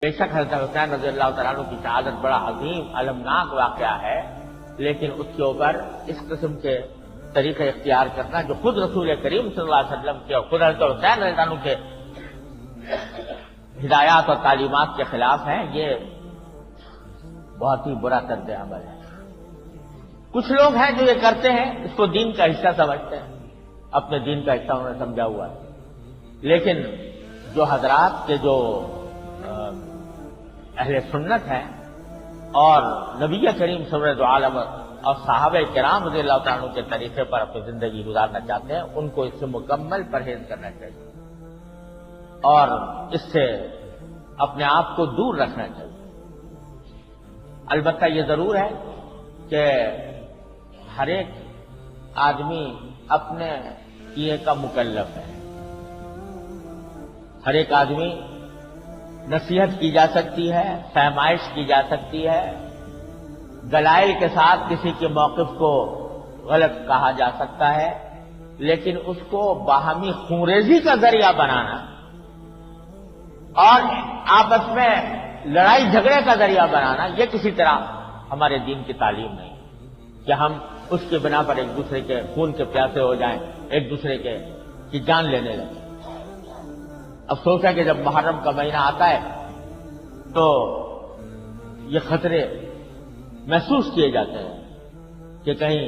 بے شک حضرت حسین رضی اللہ تعالیٰ عنہ کی شہادت بڑا عظیم المناک واقعہ ہے، لیکن اس کے اوپر اس قسم کے طریقے اختیار کرنا جو خود رسول کریم صلی اللہ علیہ وسلم کے اور خود حضرت حسین رضی اللہ عنہ کے ہدایات اور تعلیمات کے خلاف ہیں، یہ بہت ہی برا طرز عمل ہے۔ کچھ لوگ ہیں جو یہ کرتے ہیں، اس کو دین کا حصہ سمجھتے ہیں، اپنے دین کا حصہ انہوں نے سمجھا ہوا ہے، لیکن جو حضرات کے جو اہل سنت ہیں اور نبی کریم صلی اللہ علیہ وسلم اور صحابہ کرام رضی اللہ تعالیٰ عنہ کے طریقے پر اپنی زندگی گزارنا چاہتے ہیں، ان کو اس سے مکمل پرہیز کرنا چاہیے اور اس سے اپنے آپ کو دور رکھنا چاہیے۔ البتہ یہ ضرور ہے کہ ہر ایک آدمی اپنے کیے کا مکلف ہے۔ ہر ایک آدمی نصیحت کی جا سکتی ہے، فہمائش کی جا سکتی ہے، دلائل کے ساتھ کسی کے موقف کو غلط کہا جا سکتا ہے، لیکن اس کو باہمی خونریزی کا ذریعہ بنانا اور آپس میں لڑائی جھگڑے کا ذریعہ بنانا، یہ کسی طرح ہمارے دین کی تعلیم نہیں کہ ہم اس کے بنا پر ایک دوسرے کے خون کے پیاسے ہو جائیں، ایک دوسرے کی جان لینے لگیں۔ افسوس ہے کہ جب محرم کا مہینہ آتا ہے تو یہ خطرے محسوس کیے جاتے ہیں کہ کہیں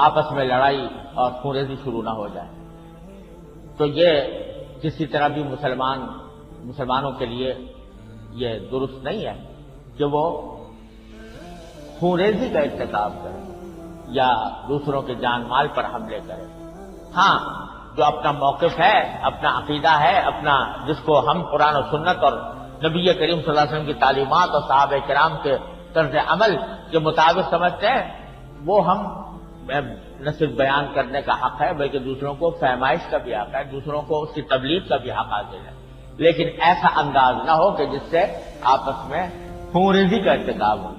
آپس میں لڑائی اور خونریزی شروع نہ ہو جائے، تو یہ کسی طرح بھی مسلمانوں کے لیے یہ درست نہیں ہے کہ وہ خونریزی کا ارتکاب کرے یا دوسروں کے جان مال پر حملے کرے۔ ہاں، جو اپنا موقف ہے، اپنا عقیدہ ہے، اپنا جس کو ہم قرآن و سنت اور نبی کریم صلی اللہ علیہ وسلم کی تعلیمات اور صحابہ کرام کے طرز عمل کے مطابق سمجھتے ہیں، وہ ہم نہ صرف بیان کرنے کا حق ہے بلکہ دوسروں کو فہمائش کا بھی حق ہے، دوسروں کو اس کی تبلیغ کا بھی حق حاصل ہے، لیکن ایسا انداز نہ ہو کہ جس سے آپس میں خونریزی کا ارتکاب ہو۔